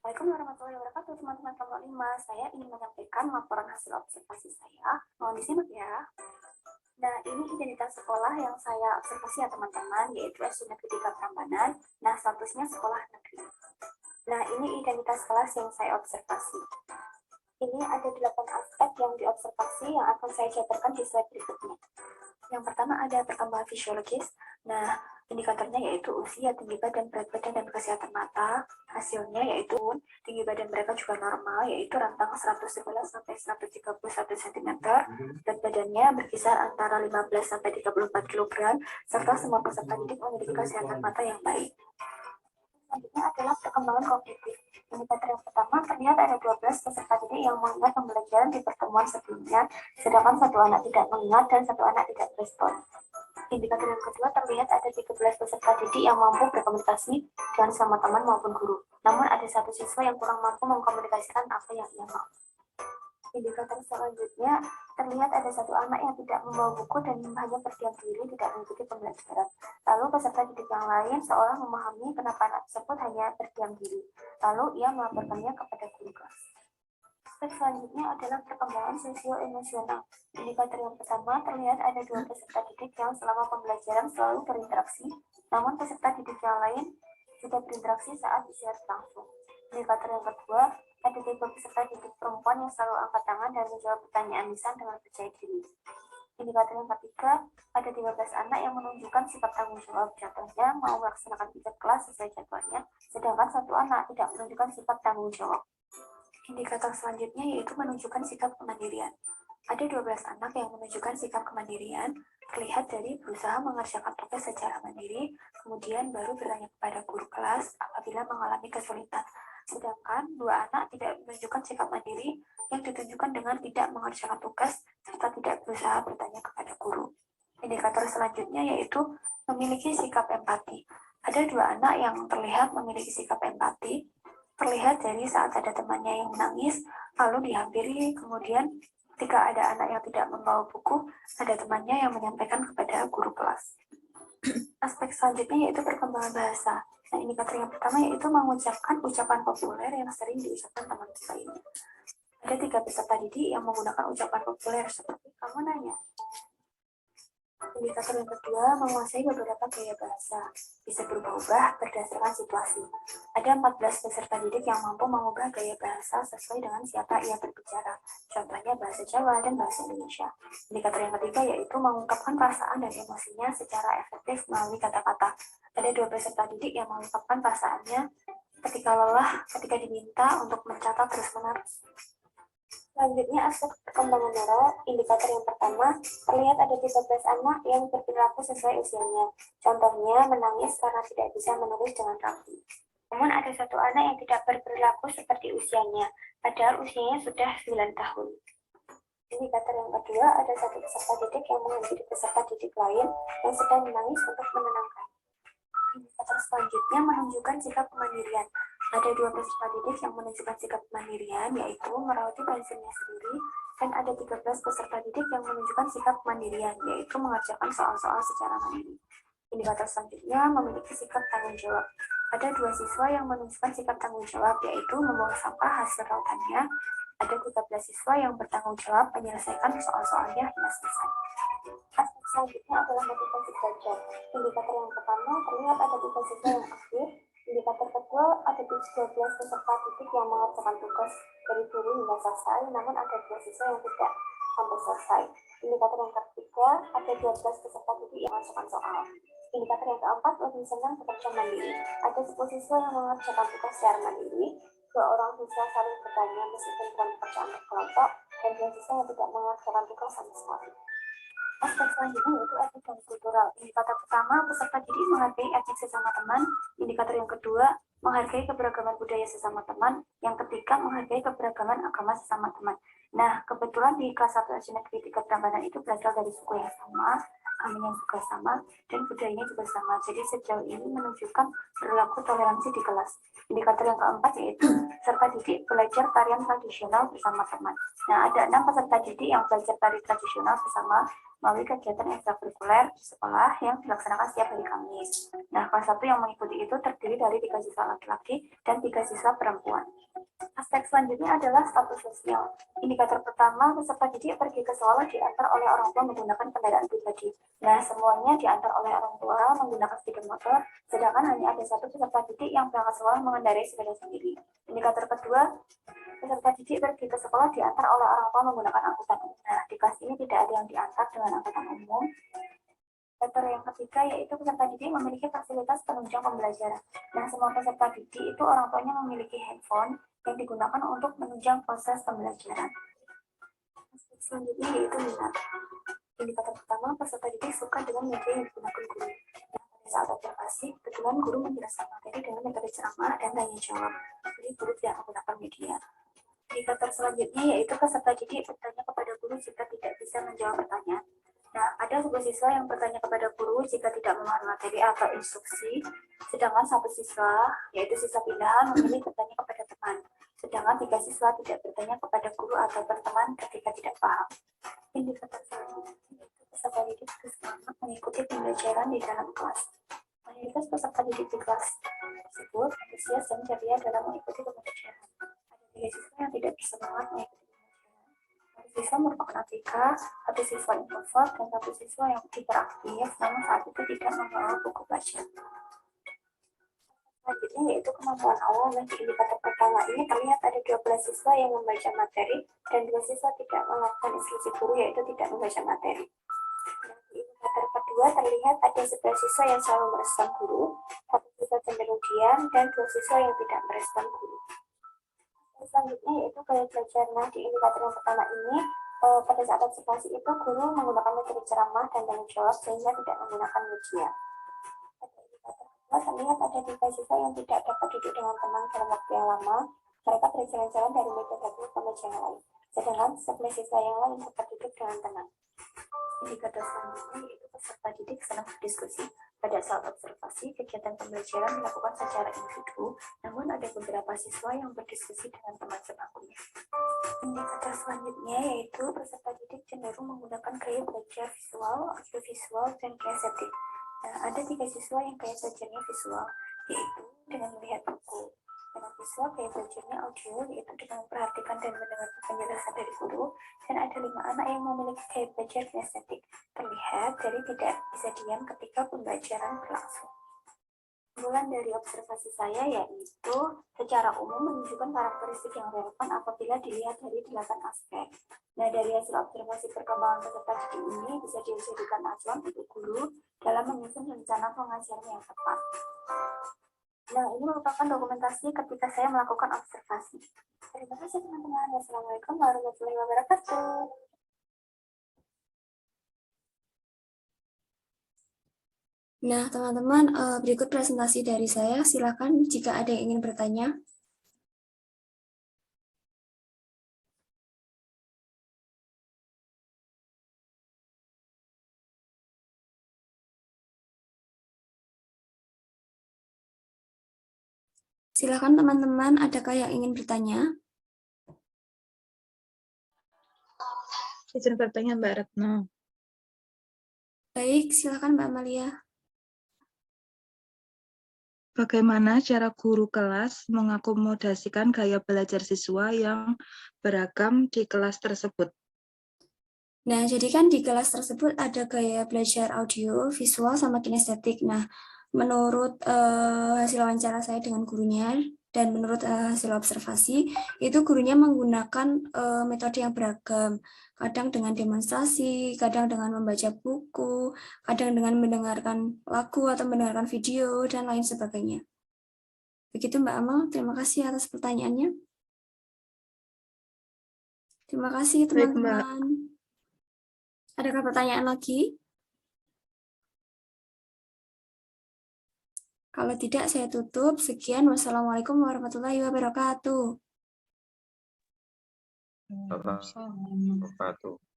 Assalamualaikum warahmatullahi wabarakatuh, teman-teman kelompok 5. Saya ingin menyampaikan laporan hasil observasi saya. Mohon disimak ya. Nah, ini identitas sekolah yang saya observasi ya teman-teman, yaitu SD Negeri 3 Prambanan. Nah, statusnya sekolah negeri. Nah, ini identitas kelas yang saya observasi. Ini ada 8 aspek yang diobservasi yang akan saya jabarkan di slide berikutnya. Yang pertama ada perkembangan fisiologis. Nah, indikatornya yaitu usia, tinggi badan, berat badan, dan kesehatan mata. Hasilnya yaitu tinggi badan mereka juga normal, yaitu rentang 111 sampai 131 cm. Berat badannya berkisar antara 15 sampai 34 kg, serta semua peserta didik memiliki kesehatan mata yang baik. Selanjutnya adalah perkembangan kognitif. Indikator yang pertama, terlihat ada 12 peserta didik yang mengingat pembelajaran di pertemuan sebelumnya, sedangkan satu anak tidak mengingat dan satu anak tidak berespon. Indikator yang kedua, terlihat ada 13 peserta didik yang mampu berkomunikasi dengan sama teman maupun guru. Namun ada satu siswa yang kurang mampu mengkomunikasikan apa yang ia mau. Indikator selanjutnya, terlihat ada satu anak yang tidak membawa buku dan hanya berdiam diri, tidak mengikuti pembelajaran. Lalu peserta didik yang lain seolah memahami kenapa anak tersebut hanya berdiam diri. Lalu ia melaporkannya kepada guru kelas. Aspek selanjutnya adalah perkembangan sosio-emosional. Indikator yang pertama, terlihat ada 2 peserta didik yang selama pembelajaran selalu berinteraksi, namun peserta didik yang lain tidak berinteraksi saat istirahat langsung. Indikator yang kedua, ada 3 peserta didik perempuan yang selalu angkat tangan dan menjawab pertanyaan lisan dengan percaya diri. Indikator yang ketiga, ada 13 anak yang menunjukkan sikap tanggung jawab, contohnya mau melaksanakan tugas kelas sesuai jadwalnya, sedangkan satu anak tidak menunjukkan sikap tanggung jawab. Indikator selanjutnya yaitu menunjukkan sikap kemandirian. Ada 12 anak yang menunjukkan sikap kemandirian, terlihat dari berusaha mengerjakan tugas secara mandiri, kemudian baru bertanya kepada guru kelas apabila mengalami kesulitan. Sedangkan 2 anak tidak menunjukkan sikap mandiri yang ditunjukkan dengan tidak mengerjakan tugas serta tidak berusaha bertanya kepada guru. Indikator selanjutnya yaitu memiliki sikap empati. Ada 2 anak yang terlihat memiliki sikap empati, terlihat dari saat ada temannya yang menangis, lalu dihampiri, kemudian ketika ada anak yang tidak membawa buku, ada temannya yang menyampaikan kepada guru kelas. Aspek selanjutnya yaitu perkembangan bahasa. Nah, indikator yang pertama yaitu mengucapkan ucapan populer yang sering diucapkan teman lainnya. Ada 3 peserta didik yang menggunakan ucapan populer seperti kamu nanya. Indikator yang kedua, menguasai beberapa gaya bahasa. Bisa berubah-ubah berdasarkan situasi. Ada 14 peserta didik yang mampu mengubah gaya bahasa sesuai dengan siapa ia berbicara. Contohnya bahasa Jawa dan bahasa Indonesia. Indikator yang ketiga yaitu mengungkapkan perasaan dan emosinya secara efektif melalui kata-kata. Ada 2 peserta didik yang mengungkapkan perasaannya ketika lelah, ketika diminta untuk mencatat terus-menerus. Selanjutnya, aspek perkembangan nora. Indikator yang pertama, terlihat ada 13 anak yang berperilaku sesuai usianya. Contohnya, menangis karena tidak bisa menulis dengan rapi. Namun ada satu anak yang tidak berperilaku seperti usianya, padahal usianya sudah 9 tahun. Indikator yang kedua, ada satu peserta didik yang menghampiri peserta didik lain yang sedang menangis untuk menenangkan. Indikator selanjutnya menunjukkan sikap kemandirian. Ada 2 peserta didik yang menunjukkan sikap kemandirian, yaitu merawati pensilnya sendiri, dan ada 13 peserta didik yang menunjukkan sikap kemandirian, yaitu mengerjakan soal-soal secara mandiri. Indikator selanjutnya memiliki sikap tanggung jawab. Ada 2 siswa yang menunjukkan sikap tanggung jawab, yaitu membuang sampah hasil rautannya. Ada 13 siswa yang bertanggung jawab menyelesaikan soal-soalnya hingga selesai. Aspek selanjutnya adalah motivasi belajar. Indikator yang pertama, terlihat ada 3 siswa yang aktif. Indikator kedua, ada 12 peserta didik yang mengerjakan tugas dari dulu hingga selesai, namun ada 2 siswa yang tidak sampai selesai. Indikator yang ketiga, ada 12 peserta didik yang mengerjakan soal. Indikator yang keempat, lebih senang bekerja mandiri. Ada 10 siswa yang mengerjakan tugas secara mandiri, 2 orang siswa saling bertanya meskipun bukan pekerjaan berkelompok, dan 2 siswa yang tidak mengerjakan tugas sama sekali. Aspek selanjutnya yaitu etik dan kultural. Indikator pertama, peserta didik menghargai etik sesama teman. Indikator yang kedua, menghargai keberagaman budaya sesama teman. Yang ketiga, menghargai keberagaman agama sesama teman. Nah, kebetulan di kelas 1 SD Negeri 3 Prambanan itu berasal dari suku yang sama, agamanya juga sama, dan budayanya juga sama. Jadi sejauh ini menunjukkan perilaku toleransi di kelas. Indikator yang keempat yaitu peserta didik belajar tarian tradisional bersama teman. Nah, ada 6 peserta didik yang belajar tari tradisional bersama melalui kegiatan ekstrakurikuler di sekolah yang dilaksanakan setiap hari Kamis. Nah, kelas 1 yang mengikuti itu terdiri dari 3 siswa laki-laki dan 3 siswa perempuan. Aspek selanjutnya adalah status sosial. Indikator pertama, peserta didik pergi ke sekolah diantar oleh orang tua menggunakan kendaraan pribadi. Nah, semuanya diantar oleh orang tua menggunakan sepeda motor, sedangkan hanya ada satu peserta didik yang berangkat sekolah mengendarai sepeda sendiri. Indikator kedua, peserta didik pergi ke sekolah diantar oleh orang tua menggunakan angkutan umum. Nah, di kelas ini tidak ada yang diantar dengan angkutan umum. Indikator yang ketiga yaitu peserta didik memiliki fasilitas penunjang pembelajaran. Nah, semua peserta didik itu orang tuanya memiliki handphone yang digunakan untuk menunjang proses pembelajaran. Selanjutnya yaitu minat. Indikator pertama, peserta didik suka dengan media yang digunakan guru. Pada saat observasi, kebetulan guru menjelaskan materi dengan metode ceramah dan tanya jawab. Jadi guru tidak menggunakan media. Indikator selanjutnya yaitu peserta didik bertanya kepada guru jika tidak bisa menjawab pertanyaan. Nah, ada sebuah siswa yang bertanya kepada guru jika tidak memahami materi atau instruksi, sedangkan satu siswa, yaitu siswa pindahan, memilih bertanya kepada teman. Sedangkan 3 siswa tidak bertanya kepada guru atau berteman ketika tidak paham. Indikator selanjutnya yaitu peserta didik bersemangat mengikuti pembelajaran di dalam kelas. Mayoritas peserta didik di kelas tersebut antusias dan ceria dalam mengikuti pembelajaran. Ada 3 siswa yang tidak bersemangat mengikuti pembelajaran. Satu siswa merupakan ABK, satu siswa introvert, dan satu siswa yang hiperaktif, namun saat itu tidak membawa buku bacaan. Selanjutnya yaitu kemampuan awal. Nah, di indikator pertama ini terlihat ada 12 siswa yang membaca materi dan 2 siswa tidak melakukan instruksi guru, yaitu tidak membaca materi. Nah, di indikator kedua terlihat ada 11 siswa yang selalu merespon guru, 1 siswa cenderung diam, dan 2 siswa yang tidak merespon guru. Selanjutnya yaitu gaya belajar. Nah, di indikator yang pertama ini pada saat observasi itu guru menggunakan metode ceramah dan tanya jawab sehingga tidak menggunakan media. Pada indikator kedua terlihat ada 3 siswa yang tidak dapat duduk dengan teman dalam waktu yang lama. Mereka berjalan-jalan dari meja satu ke meja yang lain. Sedangkan 11 siswa yang lain dapat duduk dengan tenang. Indikator selanjutnya yaitu peserta didik senang berdiskusi. Pada saat observasi, kegiatan pembelajaran dilakukan secara individu, namun ada beberapa siswa yang berdiskusi dengan teman sebangkunya. Indikator selanjutnya yaitu peserta didik cenderung menggunakan gaya belajar visual, audiovisual, dan kinesetik. Nah, ada 3 siswa yang gaya belajarnya visual, yaitu dengan melihat buku. Dengan visual, gaya belajarnya audio, yaitu dengan memperhatikan dan mendengar penjelasan dari guru. Dan ada 5 anak yang memiliki gaya belajar kinesetik, terlihat dari tidak bisa diam ketika pembelajaran berlangsung. Kesimpulan dari observasi saya yaitu secara umum menunjukkan karakteristik yang relevan apabila dilihat dari 8 aspek. Nah, dari hasil observasi perkembangan peserta didik ini bisa dijadikan acuan untuk guru dalam menyusun rencana pengajaran yang tepat. Nah, ini merupakan dokumentasi ketika saya melakukan observasi. Terima kasih teman-teman. Wassalamualaikum warahmatullahi wabarakatuh. Nah, teman-teman, berikut presentasi dari saya. Silakan jika ada yang ingin bertanya. Silakan teman-teman, adakah yang ingin bertanya? Izin bertanya Mbak Retno. Baik, silakan Mbak Amalia. Bagaimana cara guru kelas mengakomodasikan gaya belajar siswa yang beragam di kelas tersebut? Nah, jadi kan di kelas tersebut ada gaya belajar audio, visual, sama kinestetik. Nah, menurut hasil wawancara saya dengan gurunya dan menurut hasil observasi, itu gurunya menggunakan metode yang beragam. Kadang dengan demonstrasi, kadang dengan membaca buku, kadang dengan mendengarkan lagu atau mendengarkan video, dan lain sebagainya. Begitu Mbak Amal, terima kasih atas pertanyaannya. Terima kasih teman-teman. Adakah pertanyaan lagi? Kalau tidak, saya tutup. Sekian. Wassalamualaikum warahmatullahi wabarakatuh. Wabarakatuh.